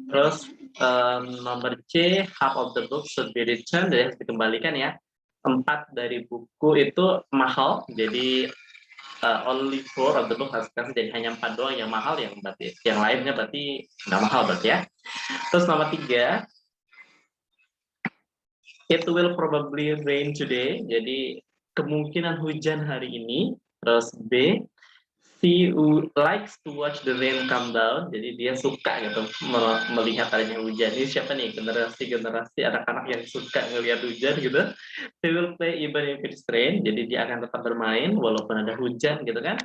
Terus nomor C, half of the book should be returned, jadi harus dikembalikan ya. 4 dari buku itu mahal, jadi only 4 of the book harus dikasih, jadi hanya 4 doang yang mahal, yang berarti yang lainnya berarti nggak mahal berarti ya. Terus nomor 3, it will probably rain today, jadi kemungkinan hujan hari ini. Terus B, she likes to watch the rain come down, jadi dia suka gitu melihat adanya hujan. Ini siapa nih, generasi anak-anak yang suka ngelihat hujan gitu. She will play even if it's rain, jadi dia akan tetap bermain walaupun ada hujan gitu kan.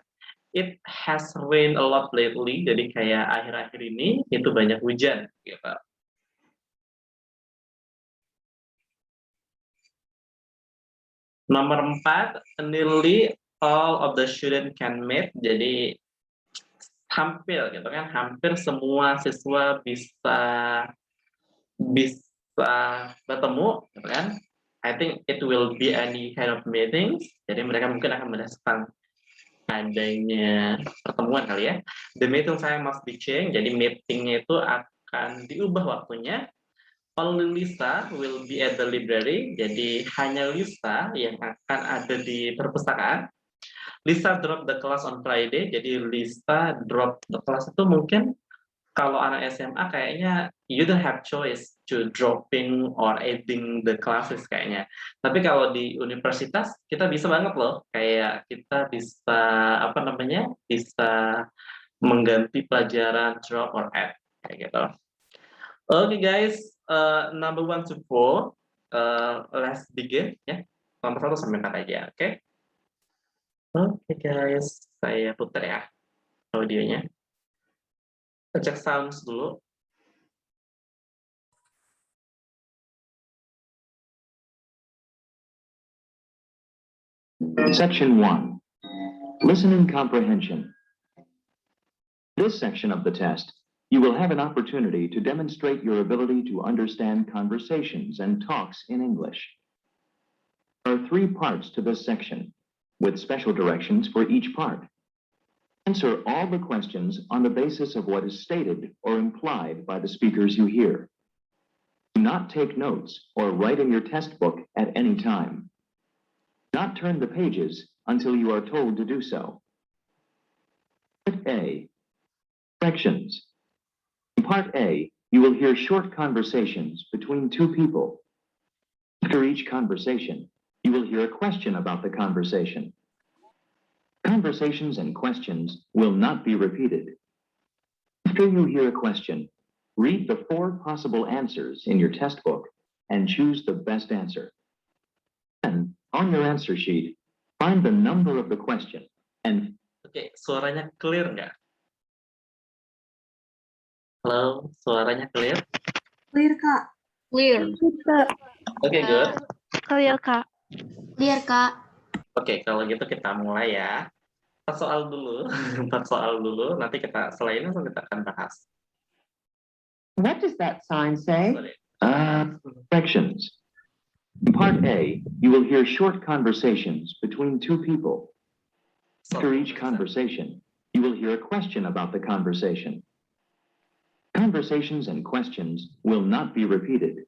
It has rained a lot lately, jadi kayak akhir-akhir ini itu banyak hujan gitu. Nomor 4, nearly all of the student can meet, jadi hampir gitu kan, hampir semua siswa bisa bertemu gitu kan. I think it will be any kind of meetings, jadi mereka mungkin akan merasakan adanya pertemuan kali ya. The meeting time must be changed, jadi meetingnya itu akan diubah waktunya. Only Lisa will be at the library, jadi hanya Lisa yang akan ada di perpustakaan. Lisa drop the class on Friday, jadi Lisa drop the class itu mungkin kalau anak SMA kayaknya you don't have choice to dropping or adding the classes kayaknya. Tapi kalau di universitas kita bisa banget loh, kayak kita bisa apa namanya, bisa mengganti pelajaran, drop or add kayak gitu. Okay guys, number 1 to 4, let's begin ya. Nomor 1 sampai 4 aja, oke? Oke guys, saya putar ya audionya. Cek sounds dulu. Section 1. Listening comprehension. This section of the test, you will have an opportunity to demonstrate your ability to understand conversations and talks in English. There are 3 parts to this section, with special directions for each part. Answer all the questions on the basis of what is stated or implied by the speakers you hear. Do not take notes or write in your test book at any time. Do not turn the pages until you are told to do so. Part A. Directions. In Part A, you will hear short conversations between 2 people. After each conversation, you will hear a question about the conversation. Conversations and questions will not be repeated. After you hear a question, read the 4 possible answers in your test book and choose the best answer. Then, on your answer sheet, find the number of the question and... Oke, suaranya clear nggak? Halo, suaranya clear? Clear, Kak. Clear. Oke, good. Clear, Kak. Clear, Kak. Oke, kalau gitu kita mulai ya. 4 soal dulu, 4 soal dulu, nanti kita setelah ini langsung kita akan bahas. What does that sign say? Sorry. Directions. In Part A, you will hear short conversations between 2 people. After each conversation, you will hear a question about the conversation. Conversations and questions will not be repeated.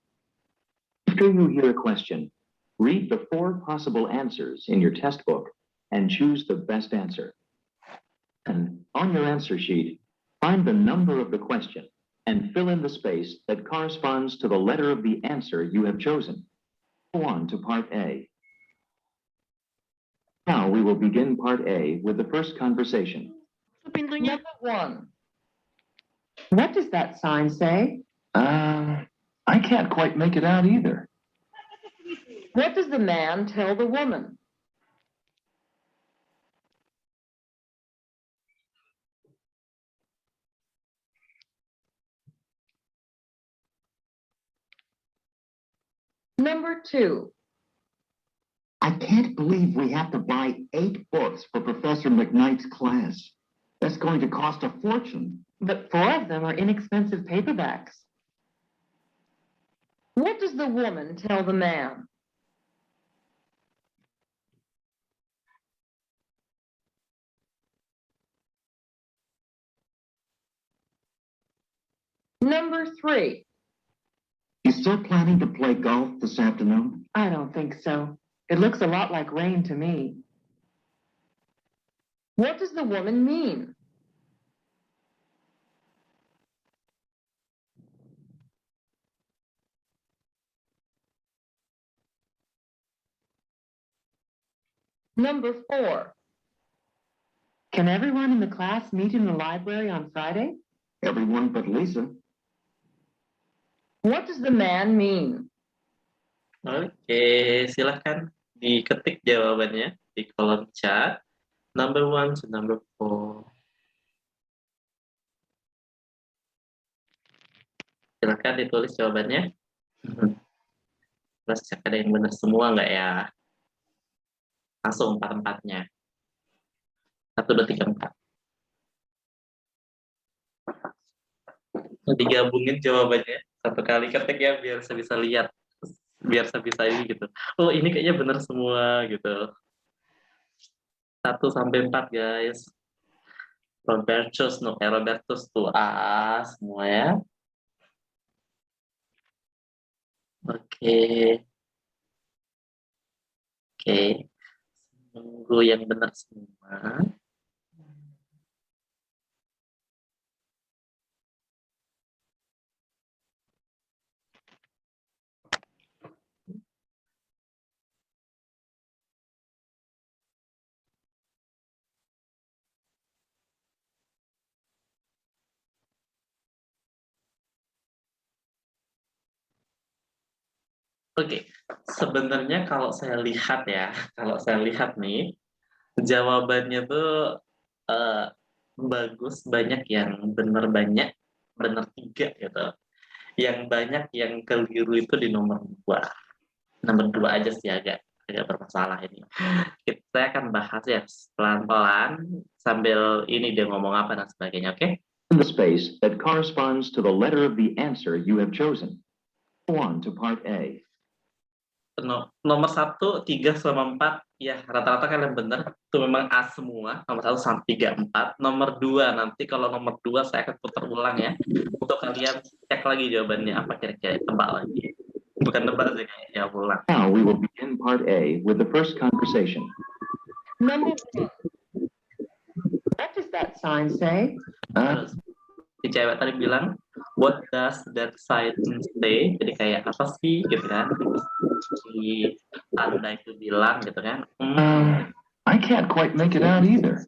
After you hear a question, read the 4 possible answers in your test book and choose the best answer. And on your answer sheet, find the number of the question and fill in the space that corresponds to the letter of the answer you have chosen. Go on to Part A. Now we will begin Part A with the first conversation. Pintunya. Number 1. What does that sign say? I can't quite make it out either. What does the man tell the woman? Number 2. I can't believe we have to buy 8 books for Professor McKnight's class. That's going to cost a fortune. But 4 of them are inexpensive paperbacks. What does the woman tell the man? Number 3. You still planning to play golf this afternoon? I don't think so. It looks a lot like rain to me. What does the woman mean? Number 4. Can everyone in the class meet in the library on Friday? Everyone but Lisa. What does the man mean? Oke, silahkan diketik jawabannya di kolom chat. Number 1 to number 4. Silahkan ditulis jawabannya. Terus cek ada yang benar semua nggak ya? Langsung 4-4-nya. 1, 2, 3, 4. Digabungin jawabannya. Satu kali ketik ya, biar saya bisa lihat. Biar saya bisa ini gitu. Oh, ini kayaknya benar semua gitu. 1 sampai 4 guys. Robertus tuh A semua ya. Oke. Tunggu yang benar semua. Oke, sebenarnya kalau saya lihat nih, jawabannya tuh bagus, banyak yang benar 3 gitu. Yang banyak yang keliru itu di nomor 2. Nomor 2 aja sih agak bermasalah ini. Saya akan bahas ya pelan-pelan sambil ini dia ngomong apa dan sebagainya, oke? In the space that corresponds to the letter of the answer you have chosen. Go on to part A. Nomor 1, 3 sama 4, ya rata-rata kalian benar, itu memang A semua, nomor 1 sampai 3, 4. Nomor 2, nanti kalau nomor 2 saya akan putar ulang ya, untuk kalian cek lagi jawabannya apa kira-kira, tebak lagi. Bukan tebak sih, kayak jawab ulang. Now we will begin part A with the first conversation. Number 1. What does that sign say? Terus, si cewek tadi bilang, what does that sign say? Jadi kayak apa sih, gitu kan. Si tanda itu bilang, gitu kan. I can't quite make it out either.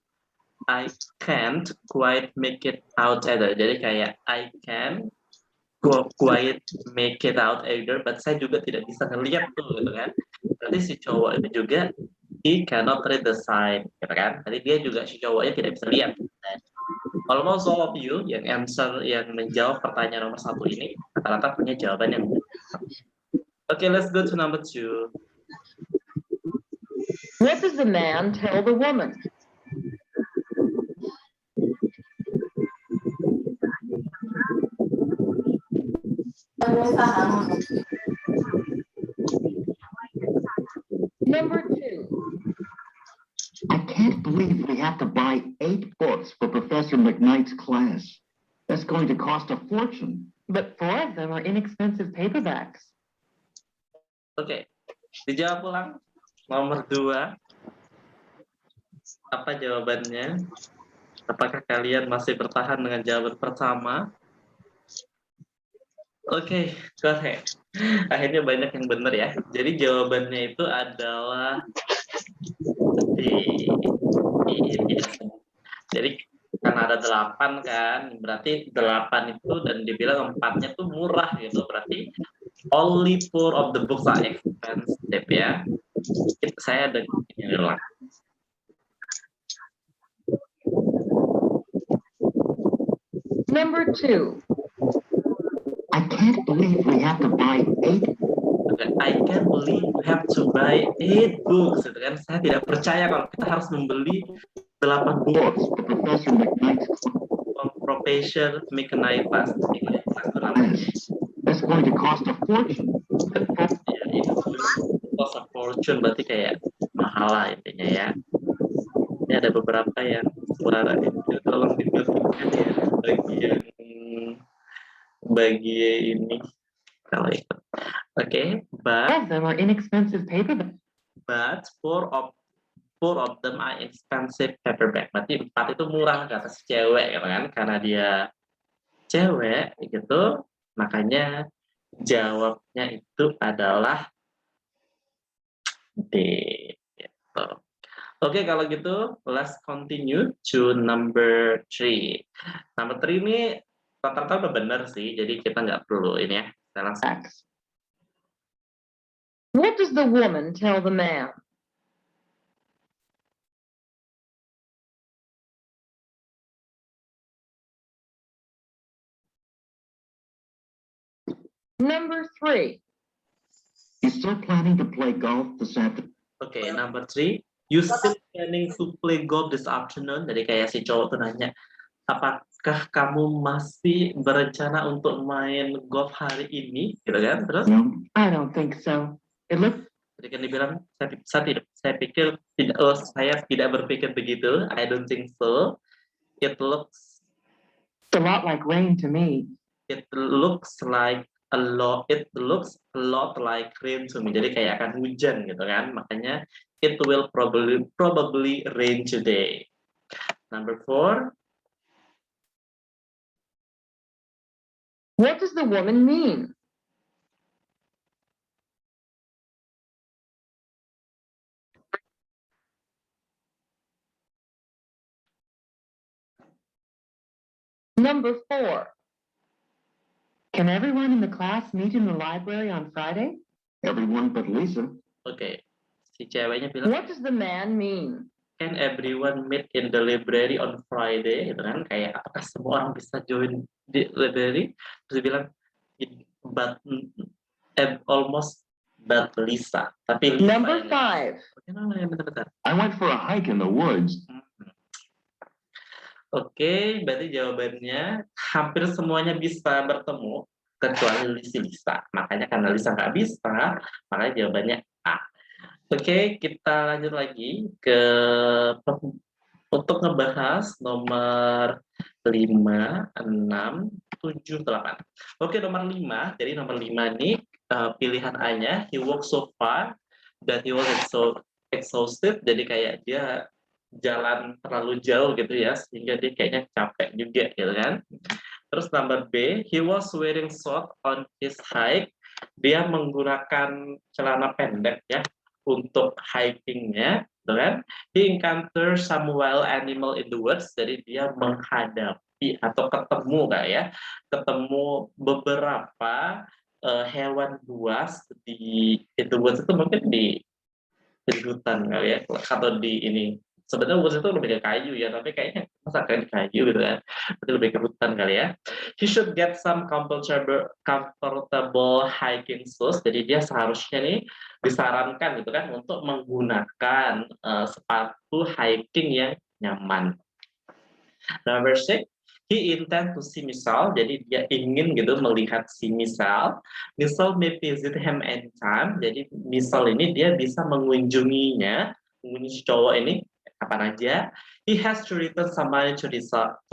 I can't quite make it out either. Jadi kayak I can quite make it out either, but saya juga tidak bisa ngelihat tuh, gitu kan. Berarti si cowok itu juga he cannot read the sign, gitu kan. Jadi dia juga si cowoknya tidak bisa lihat. Almost all of you yang menjawab pertanyaan nomor 1 ini rata-rata punya jawaban yang benar. Okay, let's go to number 2. What does the man tell the woman? Number 2. I can't believe we have to buy 8 books for Professor McKnight's class. That's going to cost a fortune. But 4 of them are inexpensive paperbacks. Oke, dijawab ulang. Nomor 2. Apa jawabannya? Apakah kalian masih bertahan dengan jawaban pertama? Oke, go ahead. Akhirnya banyak yang benar ya. Jadi jawabannya itu adalah ini. Jadi karena ada 8 kan, berarti 8 itu dan dibilang 4-nya tuh murah gitu. Berarti only 4 of the books are expensive ya. Saya ada ini ulang. Number 2. I can't believe we have to buy 8. I can't believe we have to buy 8 books, gitu kan? Saya tidak percaya kalau kita harus membeli 8 buku Books for Professor McKnight's Professor McKnight class. That's going to cost a fortune. Ya, itu cost a fortune, berarti kayak mahal lah intinya ya. Ini ada beberapa yang suara itu tolong dibersihkan ya, bagi yang bagi ini kalau itu. Oke, All of them are inexpensive paperback. but four of them are expensive paperback. Berarti 4 itu murah kata si cewek gitu kan, karena dia cewek gitu, makanya jawabnya itu adalah D. Gitu. Oke, kalau gitu, let's continue to number 3. Number 3 ini rata-rata udah benar sih, jadi kita nggak perlu ini ya. Kita langsung. What does the woman tell the man? Number 3. You still planning to play golf this afternoon? Oke, number 3. You still planning to play golf this afternoon? Jadi kayak si cowok tuh nanya, apakah kamu masih berencana untuk main golf hari ini? Gitu kan? Terus? No. I don't think so. It looks Jadi kan dibilang, saya pikir tidak, saya tidak berpikir begitu. I don't think so. It looks a lot like rain to me. like a lot. It looks a lot like rain to me. Jadi kayak akan hujan gitu kan. Makanya it will probably rain today. Number 4. What does the woman mean? Number 4. Can everyone in the class meet in the library on Friday? Everyone but Lisa. Oke. Si ceweknya bilang, What does the man mean? can everyone meet in the library on Friday? Gitu kan, kayak apakah semua orang bisa join di library? Terus dia bilang, but almost but Lisa. Tapi Lisa Number yang nggak. 5. Oke, bentar-bentar. I went for a hike in the woods. Oke, berarti jawabannya hampir semuanya bisa bertemu kecuali si Lisa. Makanya karena Lisa nggak bisa, makanya jawabannya A. Oke, kita lanjut lagi ke untuk ngebahas nomor 5, 6, 7, 8. Oke, nomor 5. Jadi nomor 5 ini pilihan A-nya, he walked so far that he was so exhausted. Jadi kayak dia jalan terlalu jauh gitu ya, sehingga dia kayaknya capek juga gitu kan. Terus number B, he was wearing short on his hike. Dia menggunakan celana pendek ya untuk hikingnya, gitu kan. He encountered some wild animal in the woods. Jadi dia menghadapi atau ketemu ya, ketemu beberapa hewan buas di the woods, itu mungkin di hutan kali ya, atau di ini. Sebenarnya woods itu lebih ke kayu ya, tapi kayaknya masa kayak kayu gitu kan, berarti lebih ke hutan kali ya. He should get some comfortable hiking shoes. Jadi dia seharusnya nih disarankan gitu kan untuk menggunakan sepatu hiking yang nyaman. Number 6, he intend to see Misal. Jadi dia ingin gitu melihat si Misal. Misal may visit him anytime. Jadi Misal ini dia bisa mengunjunginya, mengunjungi si cowok ini kapan aja. He has to return some money to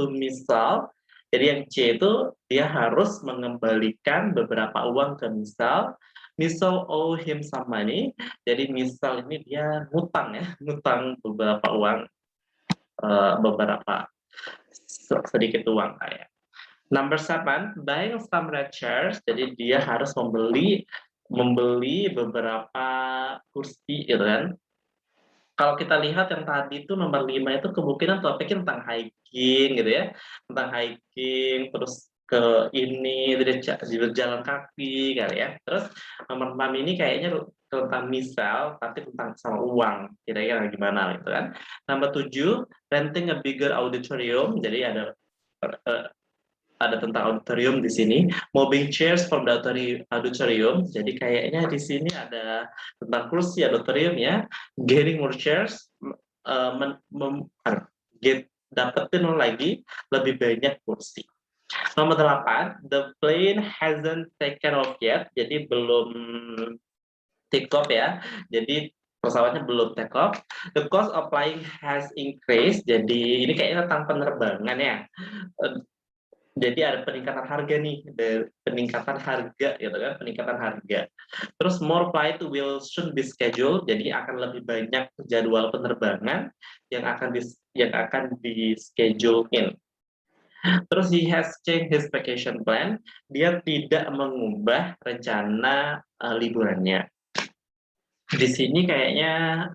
Misal. Jadi yang C itu dia harus mengembalikan beberapa uang ke Misal. Misal owe him some money. Jadi Misal ini dia ngutang ya, ngutang beberapa uang, beberapa sedikit uang kayak. Number 7, buying some red chairs. Jadi dia harus membeli beberapa kursi gitu kan. Kalau kita lihat yang tadi itu nomor 5 itu kemungkinan topiknya tentang hiking gitu ya. Tentang hiking, terus ke ini, jalan kaki kali ya. Terus nomor 6 ini kayaknya tentang misal, tapi tentang sama uang. Kira-kira gimana gitu kan. Nomor 7, renting a bigger auditorium. Jadi ada tentang auditorium di sini, moving chairs from the auditorium. Jadi kayaknya di sini ada tentang kursi auditorium ya, getting more chairs, dapetin lagi lebih banyak kursi. Nomor 8, the plane hasn't taken off yet. Jadi belum take off ya. Jadi pesawatnya belum take off. The cost of flying has increased. Jadi ini kayaknya tentang penerbangan ya. Jadi ada peningkatan harga nih, ada peningkatan harga gitu kan, peningkatan harga. Terus more flight will soon be scheduled, jadi akan lebih banyak jadwal penerbangan yang akan di schedule in. Terus he has changed his vacation plan, dia tidak mengubah rencana liburannya. Di sini kayaknya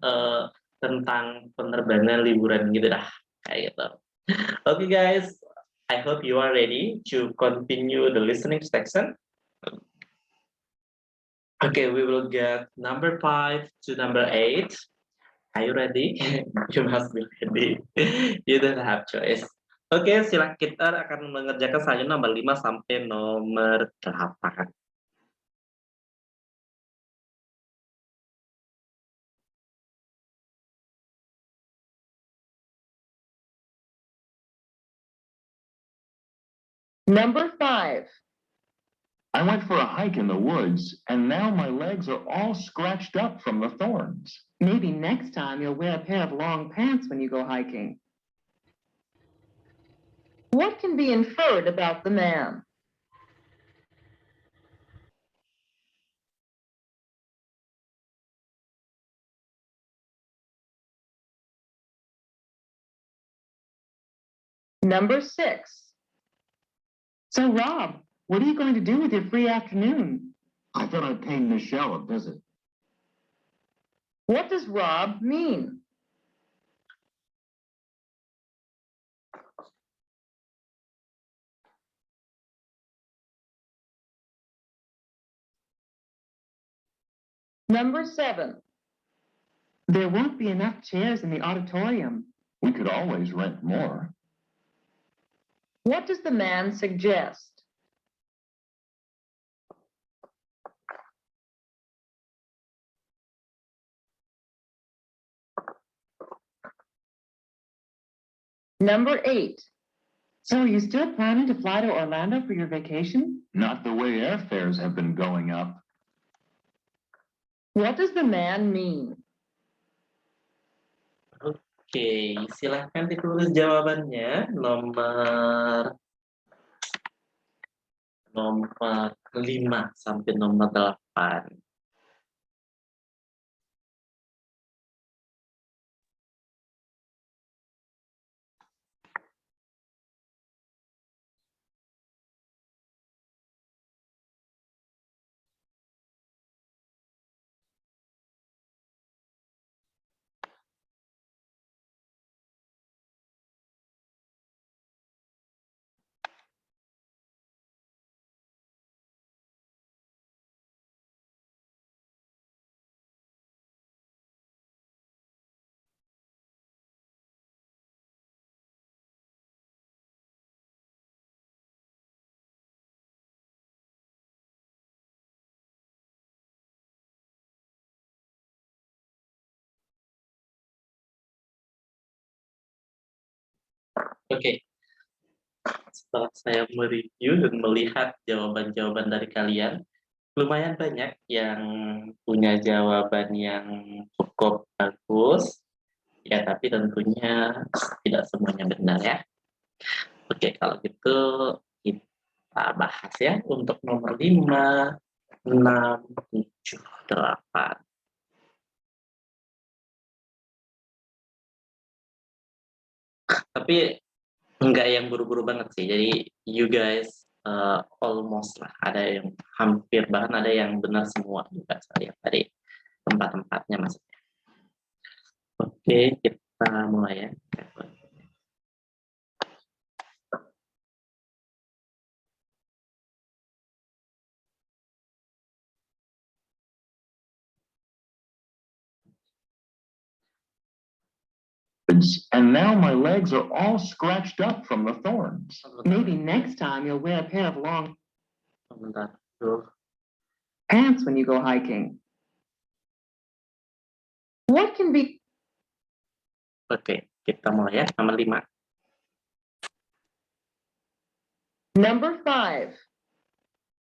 tentang penerbangan liburan gitu dah, kayak gitu. Okay guys, I hope you are ready to continue the listening section. Okay, we will get number 5 to number 8. Are you ready? You must be ready. You don't have choice. Oke, silakan, kita akan mengerjakan selanjutnya nomor 5 sampai nomor 8. Number 5. I went for a hike in the woods, and now my legs are all scratched up from the thorns. Maybe next time you'll wear a pair of long pants when you go hiking. What can be inferred about the man? Number 6. So, Rob, what are you going to do with your free afternoon? I thought I'd pay Michelle a visit. What does Rob mean? Number 7. There won't be enough chairs in the auditorium. We could always rent more. What does the man suggest? Number 8. So are you still planning to fly to Orlando for your vacation? Not the way airfares have been going up. What does the man mean? Oke, silahkan ditulis jawabannya. Nomor 5 sampai nomor 8. Oke, setelah saya mereview dan melihat jawaban-jawaban dari kalian, lumayan banyak yang punya jawaban yang cukup bagus, ya tapi tentunya tidak semuanya benar ya. Oke, kalau gitu kita bahas ya untuk nomor 5, 6, 7, 8. Tapi enggak yang buru-buru banget sih, jadi you guys almost lah, ada yang hampir, bahkan ada yang benar semua juga saya lihat dari tempat-tempatnya maksudnya. Oke, kita mulai ya. And now my legs are all scratched up from the thorns. Maybe next time you'll wear a pair of long Sebentar. Tuh. pants when you go hiking. What can be... Oke, kita mulai ya, nomor 5. Number 5.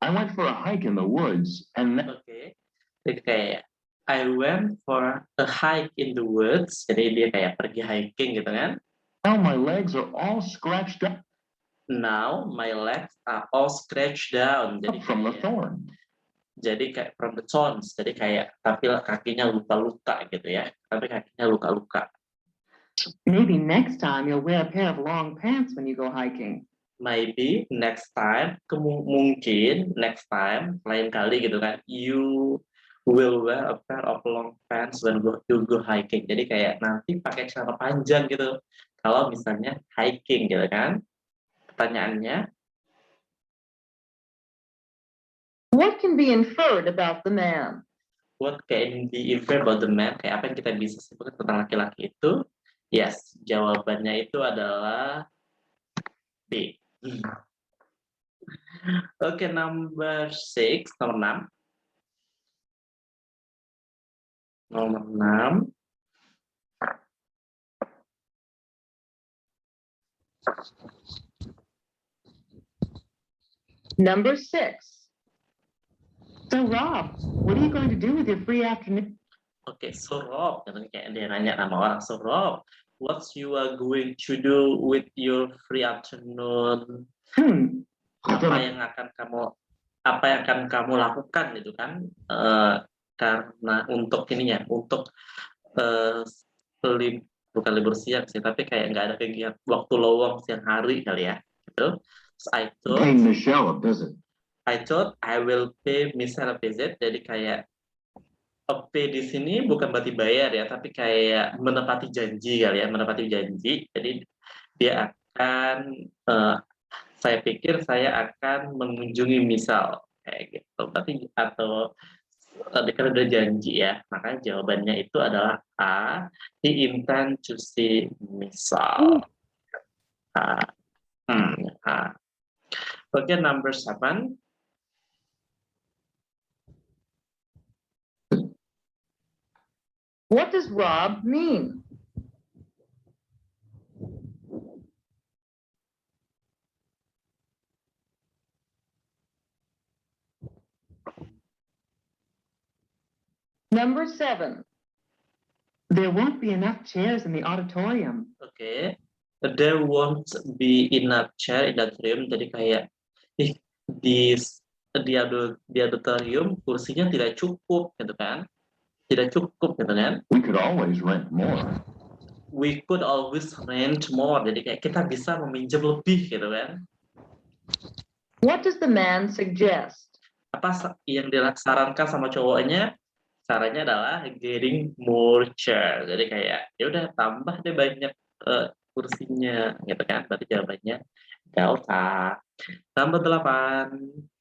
I went for a hike in the woods, and Oke, jadi kayak I went for a hike in the woods, jadi dia kayak pergi hiking gitu kan. now my legs are all scratched up. Now my legs are all scratched down. Jadi From the kayak, thorn. from the thorns. Jadi kayak tapi kakinya luka-luka gitu ya. Tapi kakinya luka-luka. Maybe next time you'll wear a pair of long pants when you go hiking. Maybe next time, mungkin next time, lain kali gitu kan, you will wear a pair of long pants when you go hiking. Jadi kayak nanti pakai celana panjang gitu. Kalau misalnya hiking gitu kan. Pertanyaannya, What can be inferred about the man? what can be inferred about the man? Kayak apa yang kita bisa sebutkan tentang laki-laki itu? Yes, jawabannya itu adalah B. Oke, number 6, nomor 6. Nomor 6. Number 6. So Rob, what are you going to do with your free afternoon? Oke, so Rob, kayak dia nanya nama orang. So Rob, what you are going to do with your free afternoon? Apa yang akan kamu lakukan gitu kan? Karena untuk ininya, untuk bukan libur siang sih, tapi kayak nggak ada kegiatan waktu lowong siang hari kali ya, gitu. So Paying Michelle a visit. I thought I will pay Michelle a visit. Jadi kayak pay di sini bukan berarti bayar ya, tapi kayak menepati janji kali ya, menepati janji. Jadi dia akan, saya pikir saya akan mengunjungi Michelle kayak gitu. Berarti atau karena udah janji ya, makanya jawabannya itu adalah A. He intend to see Michelle. A. Oke, number 7. What does Rob mean? Number 7. There won't be enough chairs in the auditorium. Oke. There won't be enough chair in the auditorium. Jadi kayak di auditorium kursinya tidak cukup gitu kan? Tidak cukup gitu kan? We could always rent more. We could always rent more. Jadi kayak kita bisa meminjam lebih gitu kan? What does the man suggest? Apa yang disarankan sama cowoknya? Caranya adalah getting more chair. Jadi kayak ya udah tambah deh banyak kursinya gitu kan. Berarti jawabannya delta. Nomor 8.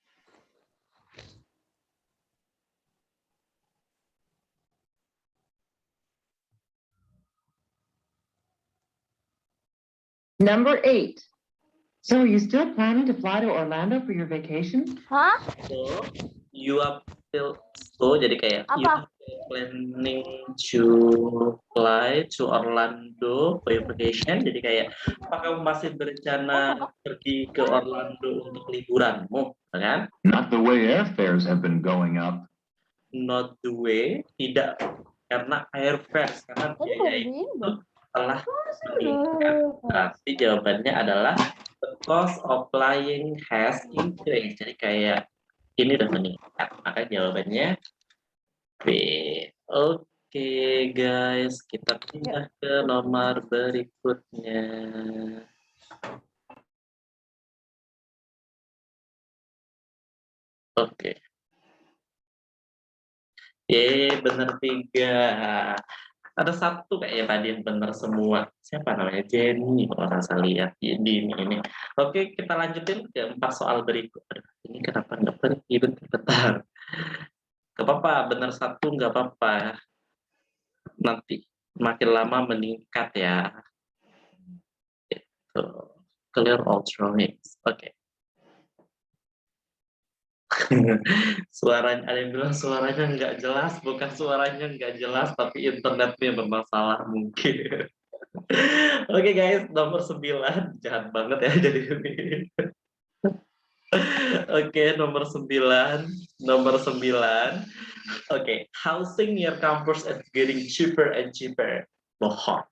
Number 8. So are you still planning to fly to Orlando for your vacation? Hah? So you are still jadi kayak you Apa? are still planning to fly to Orlando for your vacation. Jadi kayak apakah kamu masih berencana pergi ke Orlando untuk liburanmu, kan? Not the way airfares have been going up. Not the way, tidak karena airfares, karena biaya itu telah meningkat. Tapi jawabannya adalah the cost of flying has increased. Jadi kayak ini udah meningkat. Maka jawabannya B. Oke guys, kita pindah ke nomor berikutnya. Oke. Bener 3. Ada satu kayaknya tadi yang benar semua. Siapa namanya? Jenny kalau rasa lihat ini. Oke, kita lanjutin ke 4 soal berikut. Ini kenapa nggak pergi bentar? Gak apa-apa, benar 1 nggak apa-apa. Nanti makin lama meningkat ya. Itu clear all drawings. Oke. Suaranya, ada yang bilang suaranya nggak jelas, bukan suaranya nggak jelas, tapi internetnya bermasalah mungkin. Oke guys, nomor 9, jahat banget ya jadi ini. Oke, nomor 9. Oke, housing near campus is getting cheaper and cheaper. bohong.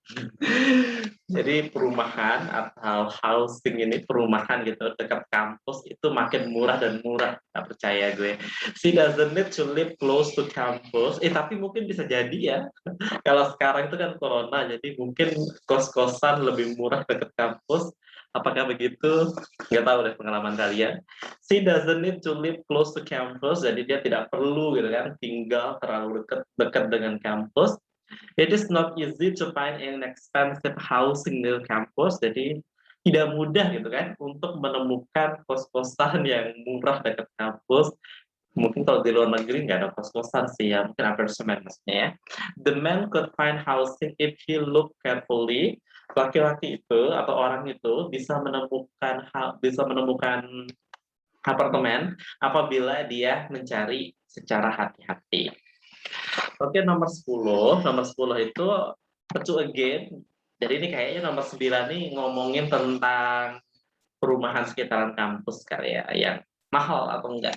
Jadi perumahan atau housing ini perumahan gitu dekat kampus itu makin murah dan murah. Nggak percaya gue. She doesn't need to live close to campus. Tapi mungkin bisa jadi ya. Kalau sekarang itu kan corona, jadi mungkin kos-kosan lebih murah dekat kampus. Apakah begitu? Nggak tahu deh pengalaman kalian. She doesn't need to live close to campus, jadi dia tidak perlu gitu kan tinggal terlalu dekat dengan kampus. It is not easy to find an expensive housing near campus, jadi tidak mudah gitu kan untuk menemukan kos-kosan yang murah dekat kampus. Mungkin kalau di luar negeri nggak ada kos-kosan sih ya, mungkin apartemen maksudnya ya. The man could find housing if he look carefully. Laki-laki itu atau orang itu bisa menemukan apartemen apabila dia mencari secara hati-hati. Oke, nomor 10. Nomor 10 itu to again. Jadi ini kayaknya nomor 9 nih ngomongin tentang perumahan sekitaran kampus kali ya, yang mahal atau enggak.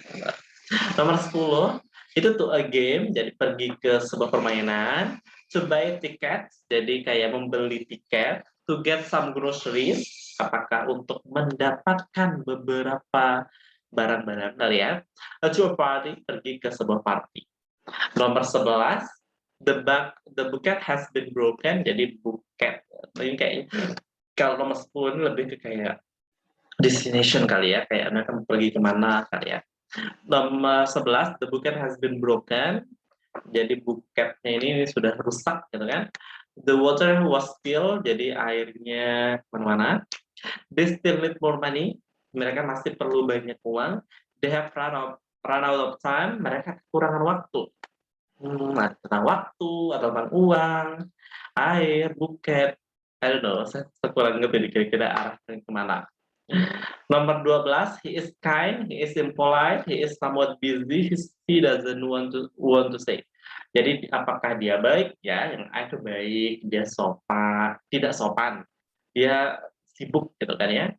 Nomor 10 itu to a game, jadi pergi ke sebuah permainan. To buy tickets, jadi kayak membeli tiket. To get some groceries, apakah untuk mendapatkan beberapa barang-barang kali ya. To a party, pergi ke sebuah party. Nomor 11, the bucket has been broken, jadi buket. Ini kayak kalau nomor 10 ini lebih ke kayak destination kali ya, kayak Anda akan pergi kemana kali ya. Nomor 11, the bucket has been broken, jadi buketnya ini sudah rusak gitu kan. The water was spilled, jadi airnya kemana-mana. They still need more money, mereka masih perlu banyak uang. They have run out of time, mereka kekurangan waktu. Tentang waktu atau tentang uang, air, buket, I don't know, saya kurang ngerti kira-kira arahnya kemana. Nomor 12, he is kind, he is impolite, he is somewhat busy, he doesn't want to say. Jadi apakah dia baik? Ya, yang A itu baik, dia sopan, tidak sopan, dia sibuk gitu kan ya.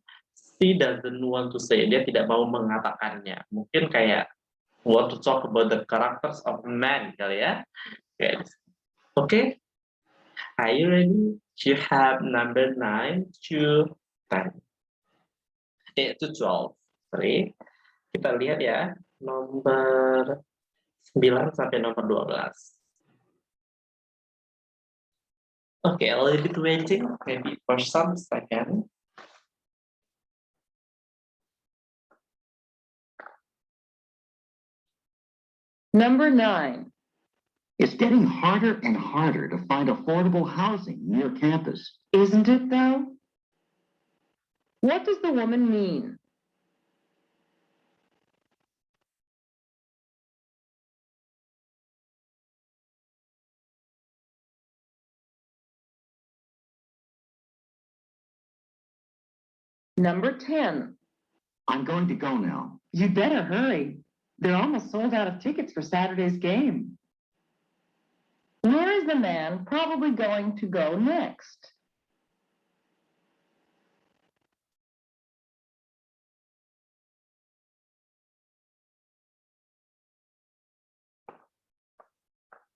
He doesn't want to say, dia tidak mau mengatakannya. Mungkin kayak want to talk about the characters of man kali ya. Okay. Are you ready? You have number 9 to 10. To 12. Sorry. Kita lihat ya. Nomor 9 sampai nomor 12. Okay, a little bit waiting, maybe for some second. Number 9. It's getting harder and harder to find affordable housing near campus. Isn't it though? What does the woman mean? Number 10. I'm going to go now. You better hurry. They're almost sold out of tickets for Saturday's game. Where is the man probably going to go next?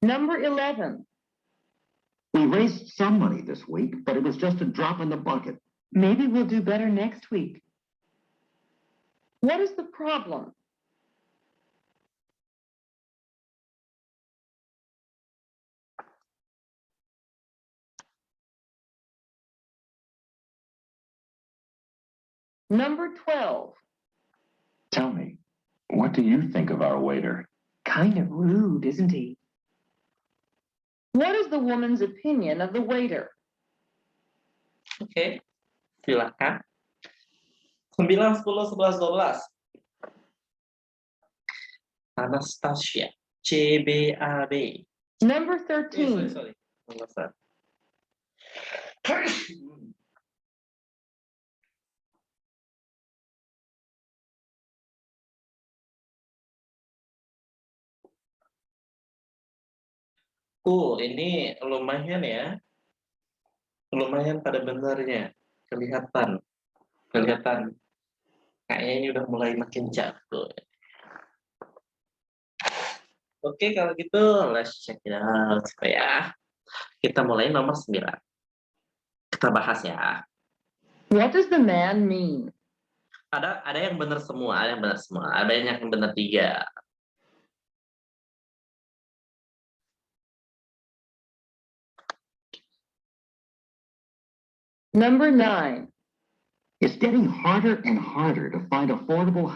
Number 11. We raised some money this week, but it was just a drop in the bucket. Maybe we'll do better next week. What is the problem? Number 12. Tell me, what do you think of our waiter? Kind of rude, isn't he? What is the woman's opinion of the waiter? Oke, silakan. 9, 10, 11, 12. Anastasia, CBAB. Number 13. Sorry. Ini lumayan ya. Lumayan pada benarnya. Kelihatan. Kayaknya ini udah mulai makin jago. Oke, kalau gitu let's check it out ya. Kita mulai nomor 9. Kita bahas ya. What does the man mean? Ada yang benar semua, ada yang benar semua, ada yang benar 3. Number 9. It's getting harder and harder to find affordable.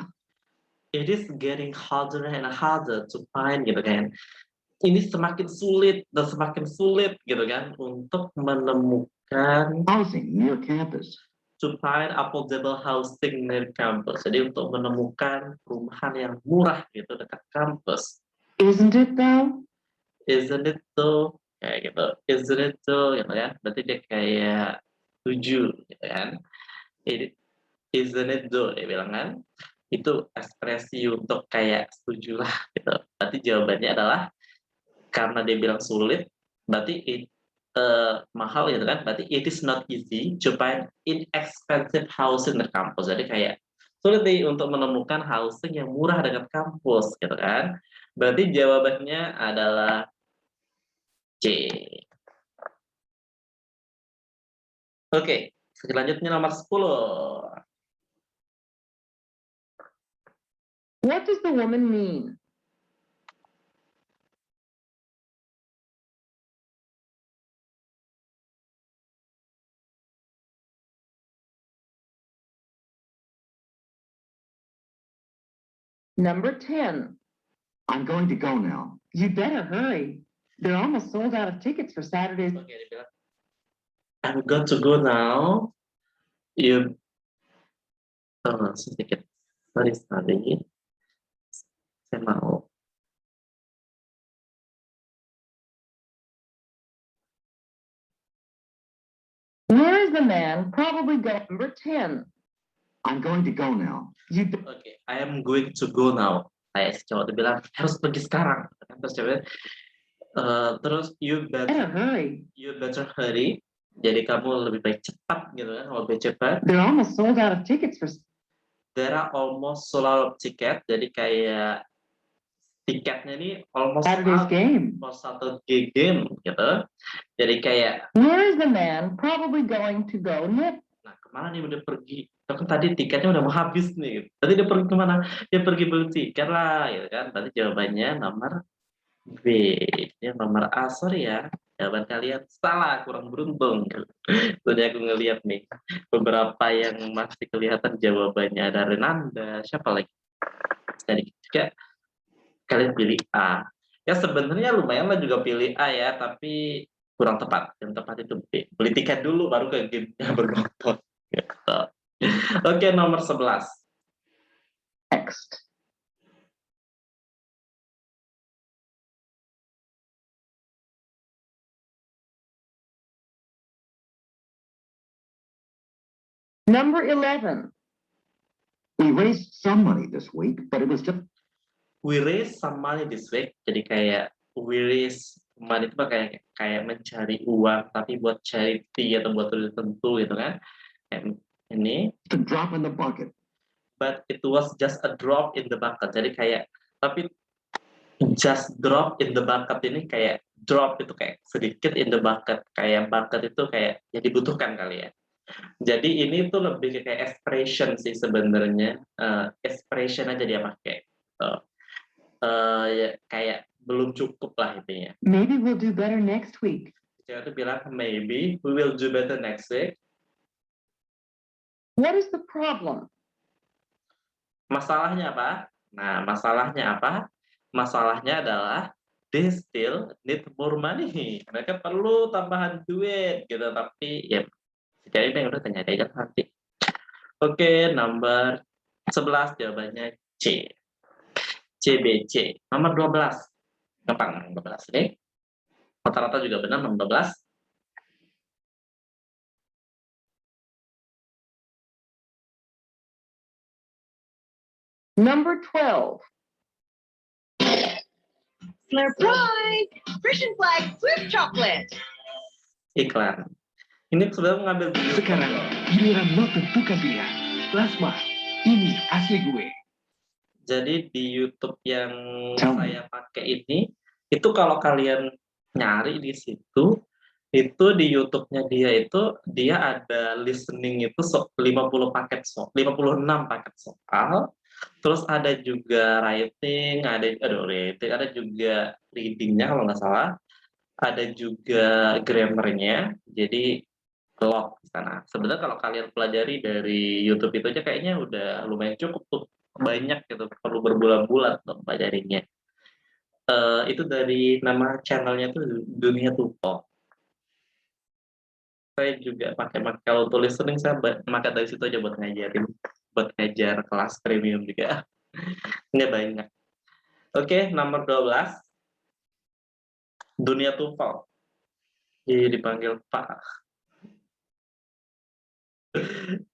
It is getting harder and harder to find gitu kan. Ini semakin sulit dan semakin sulit gitu kan untuk menemukan Housing near campus. to find affordable housing near campus. Jadi untuk menemukan perumahan yang murah gitu dekat kampus. Isn't it though? Isn't it though? Kayak gitu. Isn't it though? Gitu ya. Berarti dia kayak setuju gitu kan. Isn't it though? Dia bilang kan. Itu ekspresi untuk kayak setuju lah gitu. Berarti jawabannya adalah karena dia bilang sulit, berarti mahal gitu kan. Berarti it is not easy to find inexpensive housing di kampus. Jadi kayak sulit nih untuk menemukan housing yang murah dekat kampus gitu kan. Berarti jawabannya adalah C. Oke, selanjutnya nomor 10. What does the woman mean? Number 10. I'm going to go now. You better hurry. They're almost sold out of tickets for Saturday's. Oke, dia bilang, I'm going to go now. You sedikit sorry. Saya mau. Where is the man? Probably go number 10. I'm going to go now. Oke, I am going to go now. Saya si cowok itu bilang harus pergi sekarang. Terus cewek, terus you Better better hurry. Jadi kamu lebih baik cepat gitu kan, lebih cepat. They're almost sold out of tickets for. There are almost sold out ticket. Jadi kayak tiketnya ini almost Saturday's out game. for Saturday game gitu. Jadi kayak, Where is the man? Probably going to go next. nah kemana nih udah pergi? Kan tadi tiketnya udah mau habis nih. Gitu. Tadi dia pergi kemana? Dia pergi beli tiket lah, gitu kan? Berarti jawabannya nomor B. Ini nomor A, sorry ya. Jawaban kalian salah, kurang beruntung. Tadi aku ngeliat nih, beberapa yang masih kelihatan jawabannya ada Renanda, siapa lagi? Jadi juga kalian pilih A. Ya sebenarnya lumayan lah juga pilih A ya, tapi kurang tepat. Yang tepat itu B. Beli tiket dulu baru ke game bernonton. Gitu. Oke, nomor 11. Next. Number 11. We raised some money this week, but it was just We raise some money this week. Jadi kayak we raise money itu kayak mencari uang tapi buat charity atau buat tertentu gitu kan. And ini a drop in the bucket. but it was just a drop in the bucket. Jadi kayak tapi just drop in the bucket ini kayak drop itu kayak sedikit in the bucket. Kayak bucket itu kayak ya dibutuhkan kali ya. Jadi ini tuh lebih kayak expression sih sebenarnya. Expression aja dia pakai. Ya, kayak belum cukup lah intinya. Maybe we'll do better next week. Dia tuh bilang maybe we will do better next week. What is the problem? Masalahnya apa? Nah, masalahnya apa? Masalahnya adalah they still need more money. Mereka perlu tambahan duit gitu, tapi ya sekali yang udah tanya aja nanti. Oke, nomor 11 jawabannya C. CBC. Nomor 12. Gampang, nomor 12 ini. Rata-rata juga benar nomor 12. Number 12. Flare Pride, Frisian Flag Swift Chocolate. Iklan. Ini sudah mengambil Sekarang giliran lo tentukan pilihan. Plasma, ini asli gue. Jadi di YouTube yang Tell me. saya pakai ini, itu kalau kalian nyari di situ, itu di YouTube-nya dia ada listening itu 56 paket soal, terus ada juga writing, ada juga reading-nya kalau nggak salah, ada juga grammar-nya, jadi log di sana. Sebenarnya kalau kalian pelajari dari YouTube itu aja kayaknya udah lumayan cukup tuh, banyak gitu, perlu berbulan-bulan untuk pelajarinya. Itu dari nama channelnya tuh Dunia Tupo. Saya juga pakai kalau untuk listening saya pakai dari situ aja buat ngajar kelas premium juga. Ini banyak. Oke, nomor 12. Dunia Tupo. Jadi dipanggil Pak.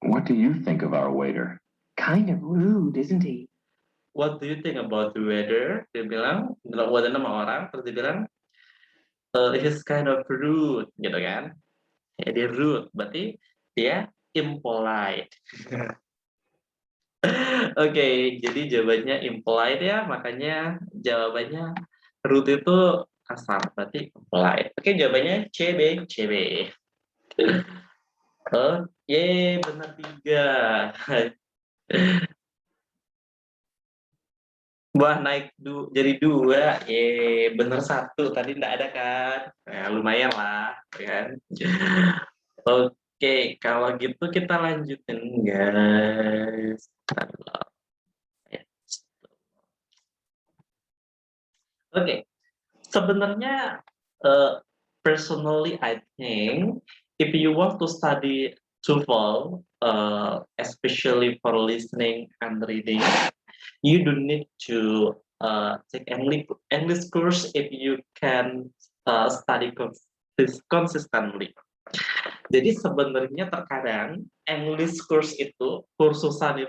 What do you think of our waiter? Kind of rude, isn't he? What do you think about the weather? Dia bilang, wadah nama orang, terus dia bilang, he's kind of rude, gitu kan. Ya, dia rude, berarti dia impolite. Oke, jadi jawabannya impolite ya, makanya jawabannya rude itu kasar, berarti impolite. Oke, jawabannya CB, CB. Benar 3. Wah, naik jadi 2. Bener 1. Tadi enggak ada kan? Ya, lumayan lah, ya kan? Oke, kalau gitu kita lanjutin, guys. Oke, sebenarnya personally I think if you want to study TOEFL, especially for listening and reading, you don't need to take English course if you can study consistently. Jadi sebenarnya terkadang English course itu, kursusan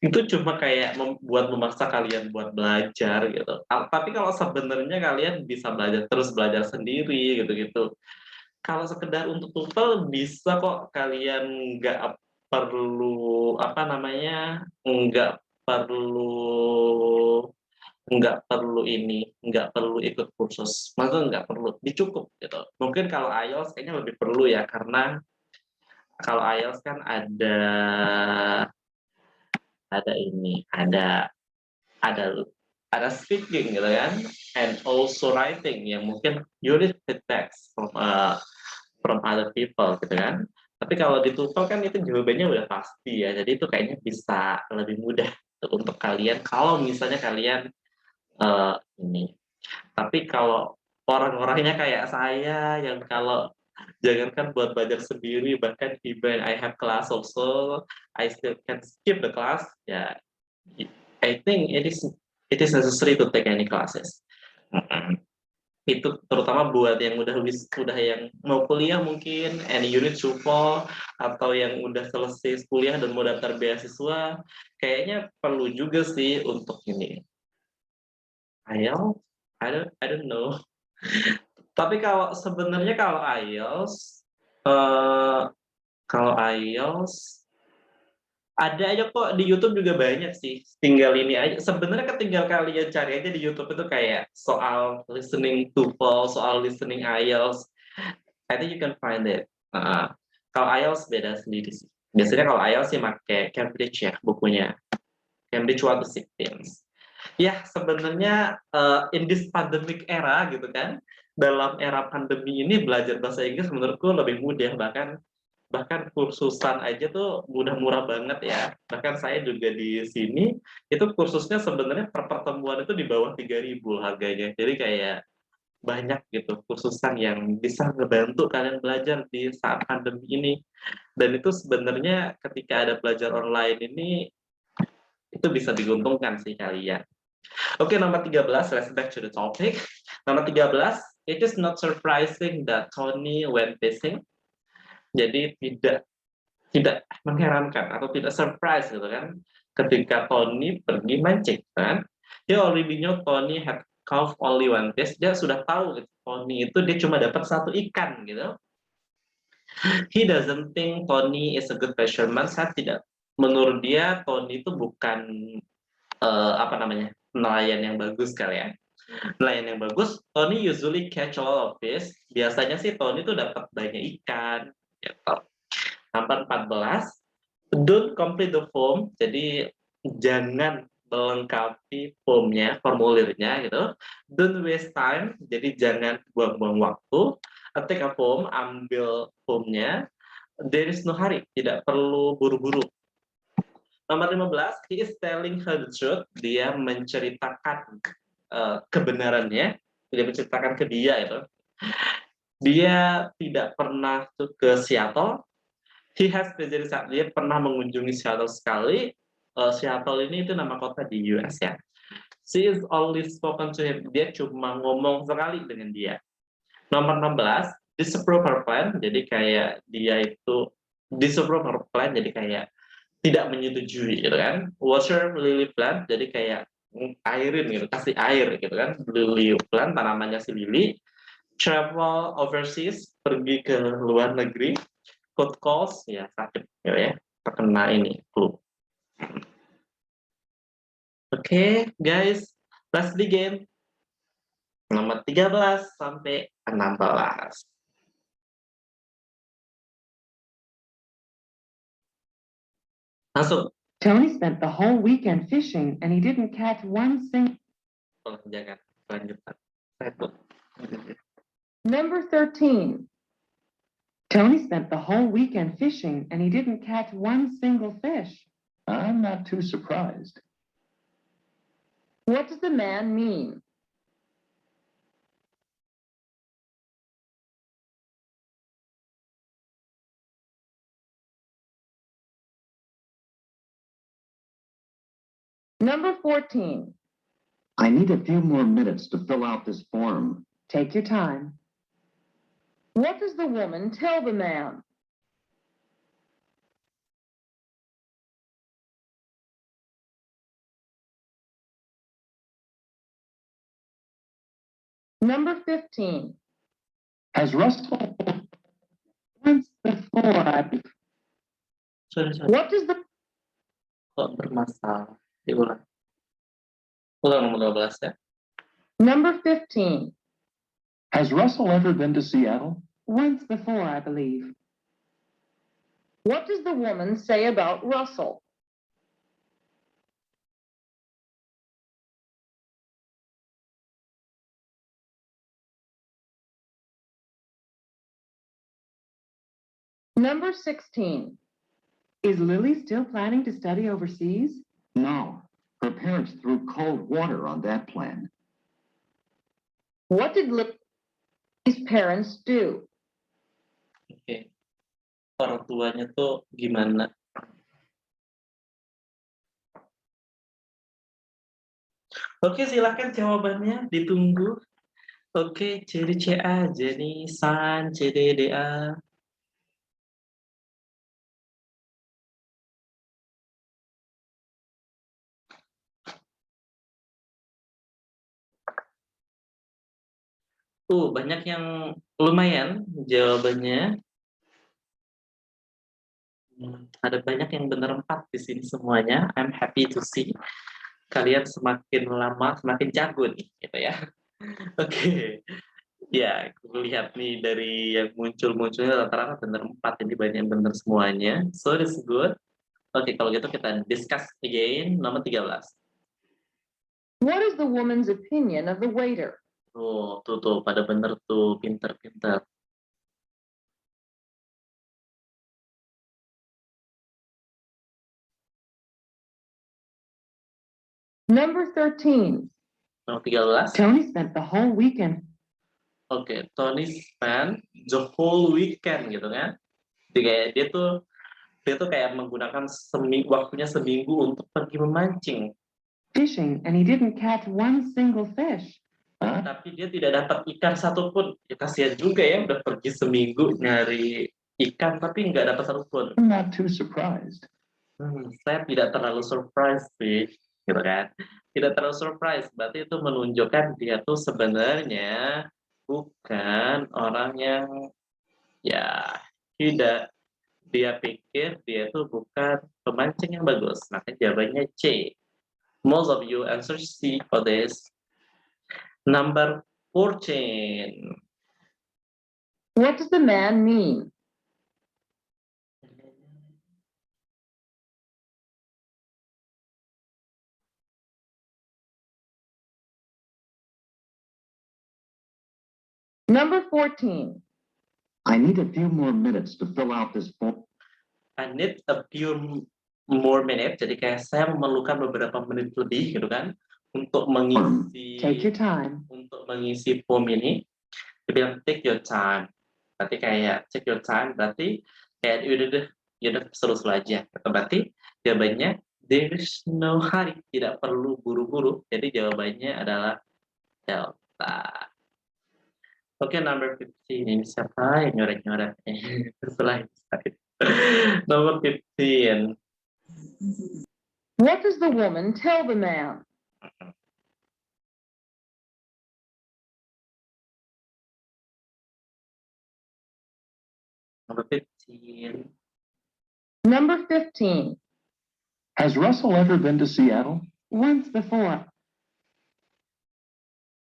itu cuma kayak buat memaksa kalian buat belajar gitu. Tapi kalau sebenarnya kalian bisa belajar sendiri gitu-gitu. Kalau sekedar untuk TOEFL bisa kok, kalian nggak perlu nggak perlu ikut kursus, maksudnya nggak perlu, dicukup gitu. Mungkin kalau IELTS kayaknya lebih perlu ya, karena kalau IELTS kan ada speaking gitu kan, and also writing yang mungkin you read the text from other people gitu kan. Tapi kalau di TOEFL kan itu jawabannya udah pasti ya, jadi itu kayaknya bisa lebih mudah untuk kalian kalau misalnya kalian ini. Tapi kalau orang-orangnya kayak saya yang kalau jangankan buat belajar sendiri, bahkan even I have class also, I still can skip the class. Ya, I think it is necessary to take any classes. Itu terutama buat yang udah yang mau kuliah mungkin, any unit TOEFL, atau yang udah selesai kuliah dan mau daftar beasiswa, kayaknya perlu juga sih untuk ini. IELTS, I don't know. Tapi kalau sebenarnya kalau IELTS ada aja kok di YouTube juga banyak sih. Tinggal ini aja. Sebenarnya tinggal kalian cari aja di YouTube itu kayak soal listening TOEFL, soal listening IELTS. I think you can find it. Kalau IELTS beda sendiri sih. Biasanya kalau IELTS sih pakai Cambridge ya bukunya. Cambridge 1-16. Ya, sebenarnya in this pandemic era gitu kan, dalam era pandemi ini belajar bahasa Inggris menurutku lebih mudah, bahkan kursusan aja tuh murah banget ya. Bahkan saya juga di sini itu kursusnya sebenarnya per pertemuan itu di bawah 3.000 harganya. Jadi kayak banyak gitu kursusan yang bisa ngebantu kalian belajar di saat pandemi ini. Dan itu sebenarnya ketika ada belajar online ini itu bisa diuntungkan sih kalian. Oke, nomor 13, let's back to the topic. Nomor 13, it is not surprising that Tony went fishing. Jadi tidak mengherankan atau tidak surprise gitu kan ketika Tony pergi mancing kan. He already knew Tony had caught only one fish. Dia sudah tahu gitu, Tony itu dia cuma dapat 1 ikan gitu. He doesn't think Tony is a good fisherman. Menurut dia Tony itu bukan nelayan yang bagus kali ya. Nelayan yang bagus, Tony usually catch a lot of fish. Biasanya sih Tony tuh dapat banyak ikan. Gitu. Nomor 14, don't complete the form. Jadi jangan melengkapi formulirnya gitu. Don't waste time. Jadi jangan buang-buang waktu. Take a form, ambil formnya. There is no hurry. Tidak perlu buru-buru. Nomor 15, he is telling her the truth. Dia menceritakan kebenarannya. Dia menceritakan ke dia itu. Dia tidak pernah ke Seattle. He has visited Seattle. Dia pernah mengunjungi Seattle sekali. Seattle ini itu nama kota di US ya. She is only spoken to him. Dia cuma ngomong sekali dengan dia. Nomor 16, disapprove her plan. Jadi kayak dia itu disapprove her plan. Jadi kayak tidak menyetujui gitu kan. Water lily plant. Jadi kayak airin gitu, kasih air gitu kan. Lily plant, tanamannya si lily. Travel overseas, pergi ke luar negeri. Cold calls, ya sakit gitu ya, terkena ini flu. Oke, guys, let's begin. Nomor 13 sampai 16. Masuk. Tony spent the whole weekend fishing and he didn't catch one single. Jangan lanjutkan. Satu. Number 13. Tony spent the whole weekend fishing and he didn't catch one single fish. I'm not too surprised. What does the man mean? Number 14. I need a few more minutes to fill out this form. Take your time. What does the woman tell the man? Number 15. Has Russell Once before, Sorry. what does the Kok bermasalah? Diulang. Ulang nomor 12 ya. Number 15. Has Russell ever been to Seattle? Once before, I believe. What does the woman say about Russell? Number 16. Is Lily still planning to study overseas? No, her parents threw cold water on that plan. What did Lily's parents do? Oke. Orang tuanya tuh gimana? Oke, silakan jawabannya ditunggu. Oke, CDCA, Jenny, San, CDDA. Banyak yang lumayan jawabannya. Ada banyak yang benar 4 di sini semuanya. I'm happy to see. Kalian semakin lama semakin jago nih, gitu ya. Oke. Ya, aku lihat nih dari yang munculnya rata-rata benar 4, jadi banyak yang benar semuanya. So this is good. Oke, kalau gitu kita discuss again nomor 13. What is the woman's opinion of the waiter? Tuh, pada bener tuh, pinter-pinter. Number 13. Nomor 13. Tony spent the whole weekend. Oke, Tony spent the whole weekend gitu kan. Jadi kayak dia tuh kayak menggunakan waktunya seminggu untuk pergi memancing. Fishing and he didn't catch one single fish. Tapi dia tidak dapat ikan satupun. Ya kasihan juga ya, udah pergi seminggu nyari ikan tapi nggak dapat satupun. I'm not too surprised. Saya tidak terlalu surprise sih, gitu kan? Tidak terlalu surprise, berarti itu menunjukkan dia tuh sebenarnya bukan orang yang ya tidak, dia pikir dia tuh bukan pemancing yang bagus. Makanya jawabannya C. Most of you answer C for this. Number 14. What does the man mean? Number 14. I need a few more minutes to fill out this form. I need a few more minutes. Jadi kayak saya memerlukan beberapa menit lebih gitu kan untuk mengisi Take your time. form ini. Dia bilang take your time. Berarti kayak take your time berarti kayak udah seru-seru aja. Berarti jawabannya there is no hurry, tidak perlu buru-buru. Jadi jawabannya adalah delta. Oke, number 15. Ini siapa yang nyoret-nyoret? Setelah itu. Number 15. What does the woman tell the man? Number 15. Number 15. Has Russell ever been to Seattle? Once before.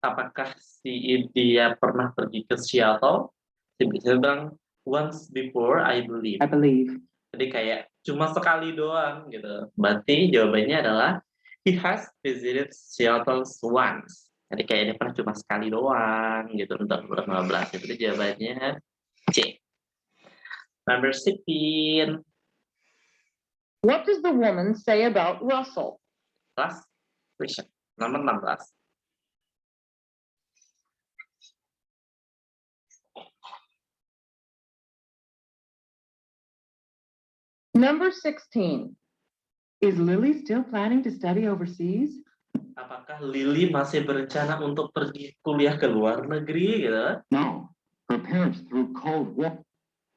Apakah dia pernah pergi ke Seattle? Dia bilang once before, I believe. I believe. Jadi kayak cuma sekali doang gitu. Berarti jawabannya adalah he has visited Seattle once. Jadi kayak dia pernah cuma sekali doang gitu untuk 15. Jadi jawabannya C. Number 16. What does the woman say about Russell? Last question. Nomor 16. Number 16. Is Lily still planning to study overseas? Apakah Lily masih berencana untuk pergi kuliah ke luar negeri gitu? No, her parents threw cold water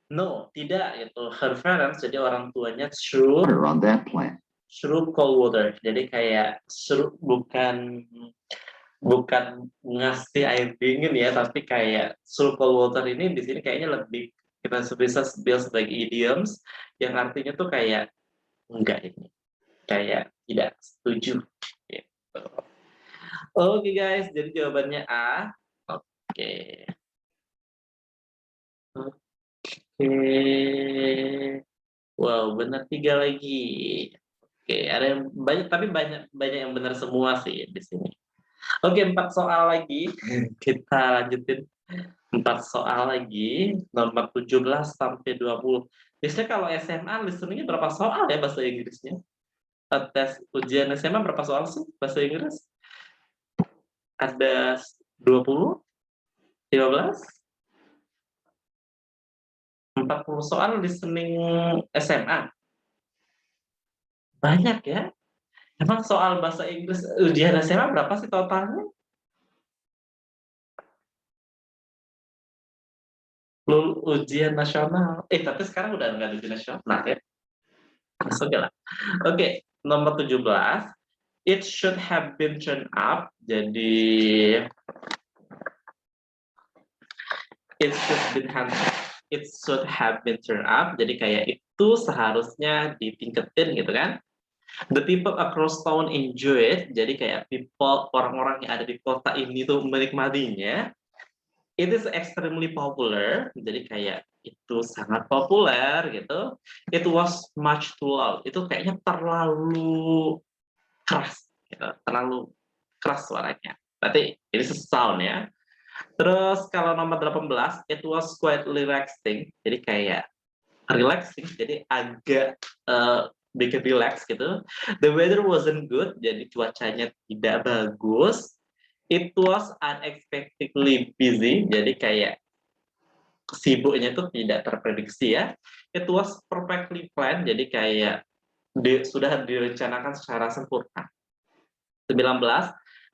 No, tidak gitu. Her parents, jadi orang tuanya through on that plant. cold water. Jadi kayak bukan ngasih air dingin ya, tapi kayak through cold water ini di sini kayaknya lebih kita bisa bilang sebagai idioms yang artinya tuh kayak enggak ini, kayak tidak setuju. Gitu. Oke guys, jadi jawabannya A. Oke. Wow, benar 3 lagi. Oke, ada yang banyak tapi banyak yang benar semua sih di sini. Oke, 4 soal lagi. Kita lanjutin 4 soal lagi, nomor 17 sampai 20. Biasanya kalau SMA listeningnya berapa soal ya bahasa Inggrisnya? Tes ujian SMA berapa soal sih bahasa Inggris? Ada 20? 15? 40 soal listening SMA. Banyak ya. Emang soal bahasa Inggris ujian SMA berapa sih totalnya? Ujian nasional. Tapi sekarang udah nggak ada ujian nasional ya. Oke lah. Oke, nomor 17. It should have been turned up. Jadi it should have been turned up. Jadi kayak itu seharusnya ditingkatin gitu kan. The people across town enjoy it. Jadi kayak orang-orang yang ada di kota ini tuh menikmatinya. It is extremely popular. Jadi kayak itu sangat populer gitu. It was much too loud. Itu kayaknya terlalu keras, gitu. Terlalu keras suaranya. Berarti ini sound ya. Terus kalau nomor 18, it was quite relaxing. Jadi kayak relaxing, jadi agak bikin relax gitu. The weather wasn't good, jadi cuacanya tidak bagus. It was unexpectedly busy, jadi kayak sibuknya itu tidak terprediksi ya. It was perfectly planned, jadi kayak sudah direncanakan secara sempurna. 19,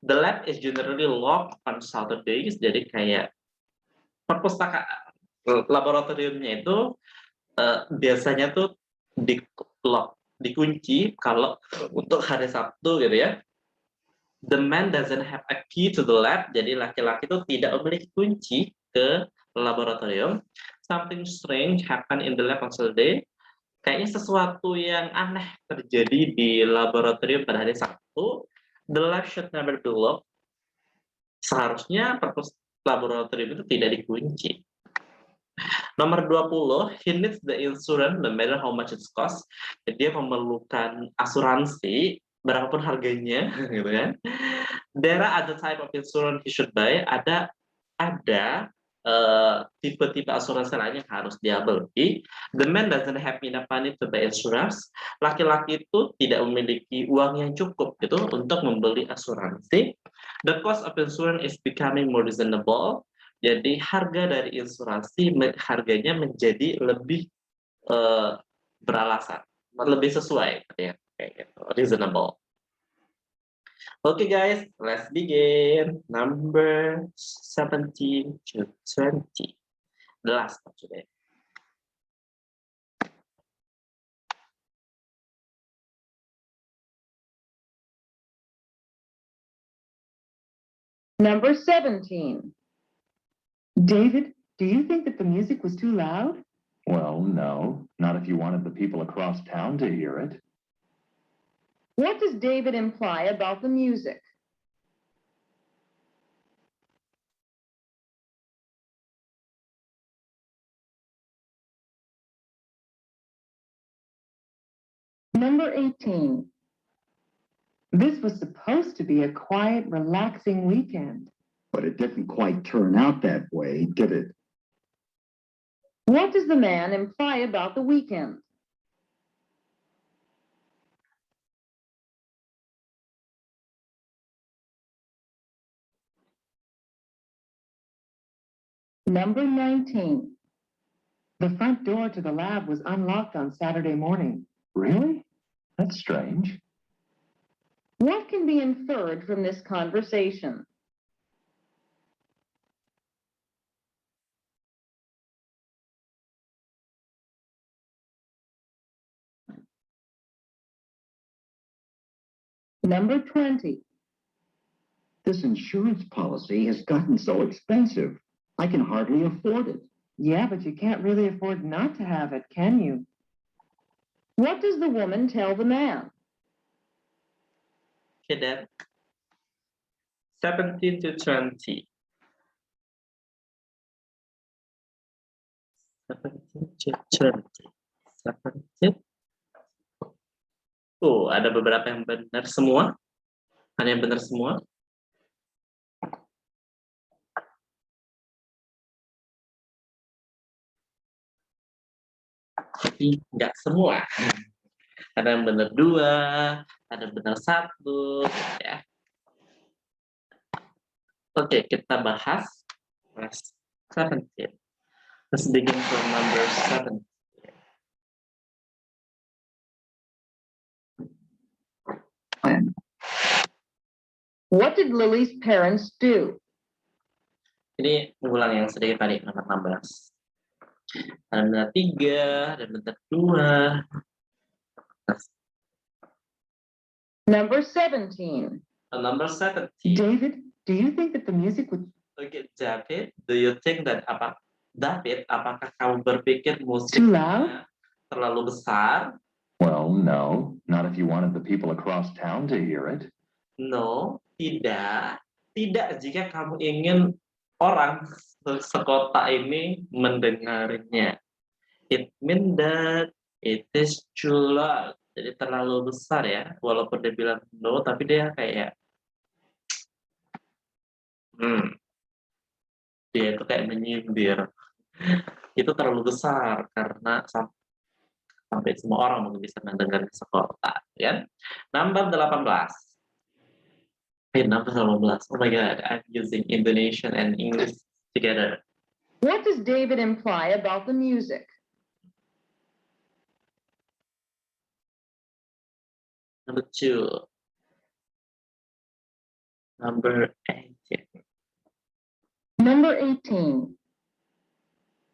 the lab is generally locked on Saturdays, jadi kayak perpustakaan laboratoriumnya itu biasanya tuh dikunci kalau untuk hari Sabtu gitu ya. The man doesn't have a key to the lab, jadi laki-laki itu tidak memiliki kunci ke laboratorium. Something strange happened in the lab on Saturday. Kayaknya sesuatu yang aneh terjadi di laboratorium pada hari Sabtu. The lab should never be locked. Seharusnya perpus laboratorium itu tidak dikunci. Nomor 20, he needs the insurance no matter how much it costs. Jadi dia memerlukan asuransi berapapun harganya, gitu kan. There are other type of insurance he should buy. Ada tipe-tipe asuransi lain yang harus dia beli. The man doesn't have enough money to buy insurance. Laki-laki itu tidak memiliki uang yang cukup gitu untuk membeli asuransi. The cost of insurance is becoming more reasonable. Jadi harga dari insuransi harganya menjadi lebih beralasan, lebih sesuai, ya, kayak gitu, reasonable. Okay, guys, let's begin. Number 17 to 20, the last one today. Number 17. David, do you think that the music was too loud? Well, no, not if you wanted the people across town to hear it. What does David imply about the music? Number 18. This was supposed to be a quiet, relaxing weekend. But it didn't quite turn out that way, did it? What does the man imply about the weekend? Number 19. The front door to the lab was unlocked on Saturday morning. Really? That's strange. What can be inferred from this conversation? Number 20. This insurance policy has gotten so expensive. I can hardly afford it. Yeah, but you can't really afford not to have it, can you? What does the woman tell the man? Okay, then 17 to 20. 17 to 20. 17. Ada beberapa yang benar semua. Ada yang benar semua. Tapi nggak semua. Ada yang benar 2, ada yang benar 1, ya. Oke, kita bahas 17. Let's begin from number 7. What did Lily's parents do? Ini ulang yang sedikit tadi, nomor 16. Ada benar 3, ada benar 2. Number 17. Number 17. David, do you think that the music would... Okay, David, do you think that David, apakah kamu berpikir Too musiknya loud? terlalu besar? Well, no, not if you wanted the people across town to hear it. No, tidak. Tidak jika kamu ingin orang sekota ini mendengarnya. It means that it is too loud. Jadi terlalu besar ya. Walaupun dia bilang no, tapi dia kayak dia itu kayak menyindir. Itu terlalu besar karena sampai semua orang mungkin bisa mendengar di sekota, ya. Number 18. Number 18. Oh my God, I'm using Indonesian and English together. What does David imply about the music? Number 2. Number 18. Number 18.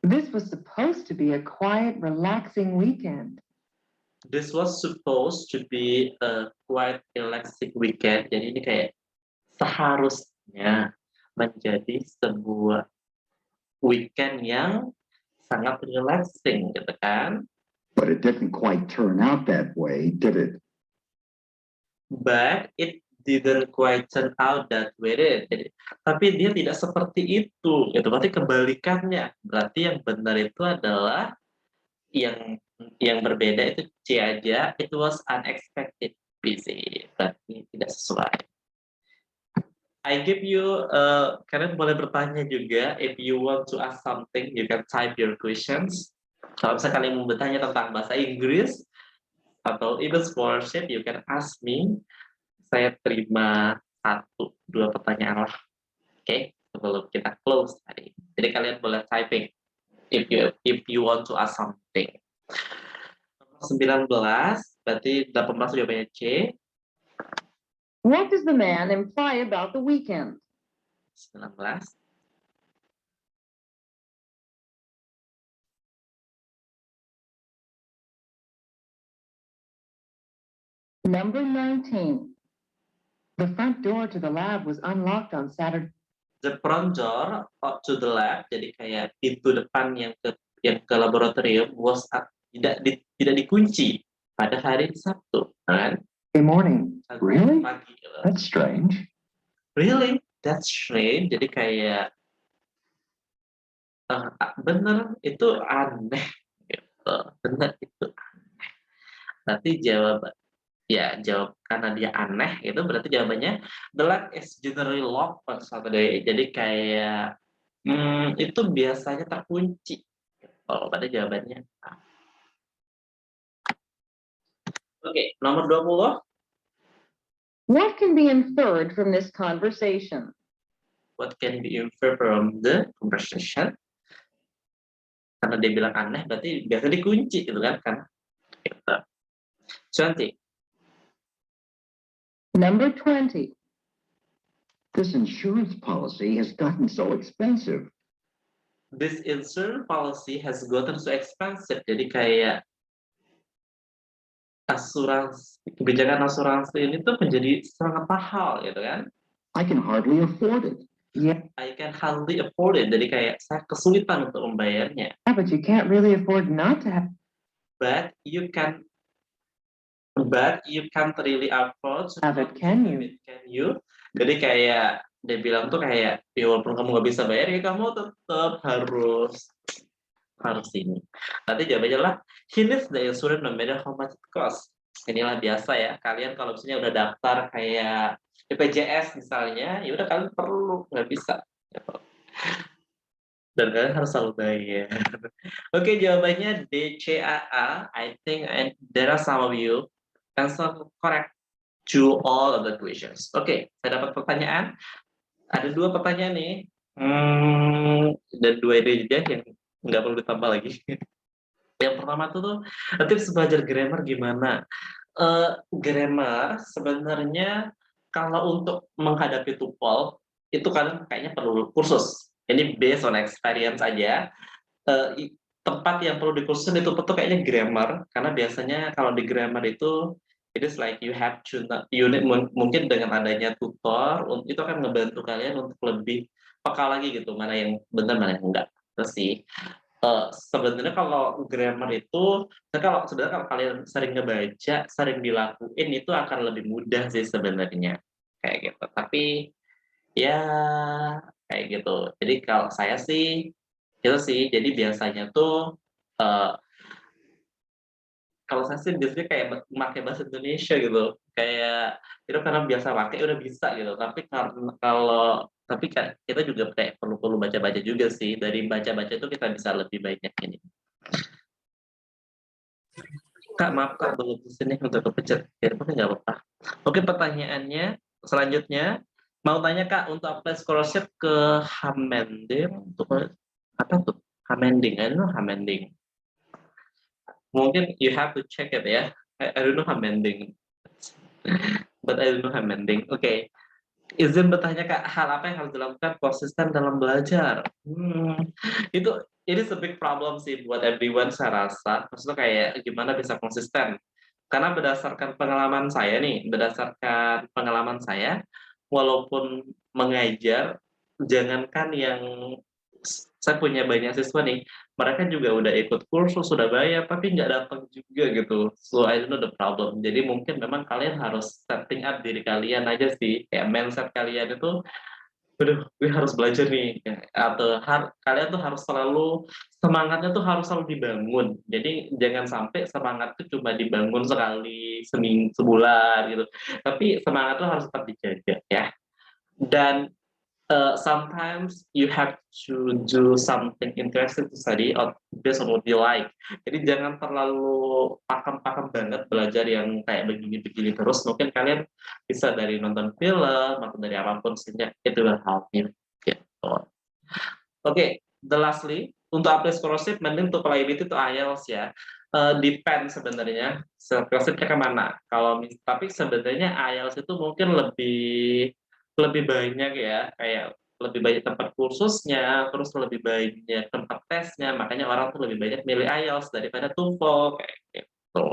This was supposed to be a quiet, relaxing weekend. This was supposed to be a quite relaxing weekend. Jadi ini kayak seharusnya menjadi sebuah weekend yang sangat relaxing, gitu kan? But it didn't quite turn out that way, did it? But it didn't quite turn out that way. Tapi dia tidak seperti itu. Itu berarti kebalikannya. Berarti yang benar itu adalah yang berbeda itu C aja. It was unexpected busy. Berarti tidak sesuai. I give you, kalian boleh bertanya juga. If you want to ask something, you can type your questions. Kalau misalnya kalian mau bertanya tentang bahasa Inggris atau even scholarship, you can ask me. Saya terima 1-2 pertanyaan lah. Oke, sebelum kita close tadi. Jadi kalian boleh typing if you want to ask something. 19, berarti 18 jawabannya C. What does the man imply about the weekend? 19. Number 19. The front door to the lab was unlocked on Saturday. The front door to the lab, jadi kayak pintu depan yang ke laboratorium was tidak dikunci pada hari Sabtu, kan? Morning. Really? Pagi, gitu. That's strange. Really? That's strange. Jadi kayak bener itu aneh, gitu. Bener itu aneh. Berarti jawab karena dia aneh itu berarti jawabannya the lab is generally locked on Saturday. Jadi kayak itu biasanya terkunci. Kalau pada jawabannya A. Oke, nomor 20. What can be inferred from this conversation? What can be inferred from the conversation? Karena dia bilang aneh, berarti biasa dikunci gitu kan? Gitu. 20. Number 20. This insurance policy has gotten so expensive. This insurance policy has gotten so expensive. Jadi kayak kebijakan asuransi ini tuh menjadi sangat mahal gitu kan? I can hardly afford it. Yeah, I can hardly afford it. Jadi kayak saya kesulitan untuk membayarnya. but you can't really afford not to have. But you can't really afford to Have it, can you? Can you? Jadi kayak dia bilang tuh kayak ya walaupun kamu nggak bisa bayar ya kamu tetap harus ini. Nanti jawabannya lah he needs the insurance no matter how much it costs. Inilah biasa ya, kalian kalau misalnya udah daftar kayak BPJS misalnya, ya udah kalian perlu, nggak bisa. Dan kalian harus selalu bayar. Oke, jawabannya D, C, A. I think there are some of you answer correct to all of the questions. Oke, saya dapat pertanyaan. Ada 2 pertanyaan nih. Dan 2 ini aja yang nggak perlu ditambah lagi. Yang pertama tuh tips belajar grammar gimana? Grammar sebenarnya kalau untuk menghadapi TOEFL itu kadang kayaknya perlu kursus. Ini based on experience aja. Tempat yang perlu dikursusin itu betul kayaknya grammar, karena biasanya kalau di grammar itu it is like you have to mungkin dengan adanya tutor itu akan ngebantu kalian untuk lebih peka lagi gitu mana yang benar mana yang enggak. Terus sih sebenarnya kalau grammar itu kalau kalian sering ngebaca, sering dilakuin itu akan lebih mudah sih sebenarnya kayak gitu. Tapi ya kayak gitu. Jadi kalau saya sih itu sih. Jadi biasanya tuh kalau saya sih biasanya kayak pakai bahasa Indonesia gitu. Kayak itu karena biasa pakai udah bisa gitu. Tapi kan kita juga kayak perlu baca-baca juga sih. Dari baca-baca itu kita bisa lebih banyak ini. Kak, maaf Kak, belum kesini untuk kepencet. Ya, nggak apa-apa. Oke, pertanyaannya selanjutnya. Mau tanya Kak, untuk apply scholarship ke Hamending, untuk apa tuh? Hamending. Mungkin you have to check it ya. I don't know Hamending. But I don't know Hamending. Oke. Izin bertanya Kak, hal apa yang harus dilakukan konsisten dalam belajar? Ini a big problem sih buat everyone saya rasa. Maksudnya kayak gimana bisa konsisten? Karena berdasarkan pengalaman saya, walaupun mengajar, jangankan yang saya punya banyak siswa nih, mereka juga udah ikut kursus, sudah bayar, tapi nggak datang juga gitu. So I don't know the problem. Jadi mungkin memang kalian harus setting up diri kalian aja sih, kayak mindset kalian itu, aduh, gue harus belajar nih. Atau kalian tuh harus selalu, semangatnya tuh harus selalu dibangun. Jadi jangan sampai semangat tuh cuma dibangun sekali, seminggu, sebulan gitu. Tapi semangat tuh harus tetap dijaga ya. Dan sometimes you have to do something interesting to study or based on what you like. Jadi jangan terlalu pakem-pakem banget belajar yang kayak begini-begini terus. Mungkin kalian bisa dari nonton film atau dari apapun sehingga itu will help you. Gitu. Oke, the lastly untuk apply scholarship mending untuk liability itu IELTS ya. Depend sebenarnya scholarshipnya kemana. Tapi sebenarnya IELTS itu mungkin lebih banyak ya, kayak lebih banyak tempat kursusnya, terus lebih banyak tempat tesnya, makanya orang tuh lebih banyak milih IELTS daripada TOEFL kayak gitu.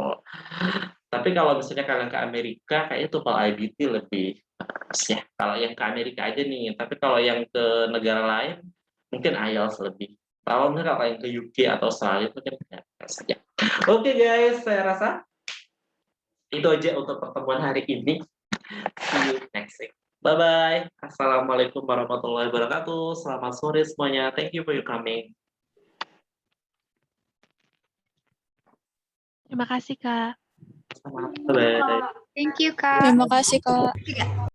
Tapi kalau misalnya kalian ke Amerika, kayaknya TOEFL IBT lebih bagus ya. Kalau yang ke Amerika aja nih, tapi kalau yang ke negara lain, mungkin IELTS lebih. Kalau yang ke UK atau Australia mungkin saja. Oke guys, saya rasa itu aja untuk pertemuan hari ini. See you next week. Bye-bye. Assalamualaikum warahmatullahi wabarakatuh. Selamat sore semuanya. Thank you for your coming. Terima kasih, Kak. Bye-bye. Thank you, Kak. Terima kasih, Kak.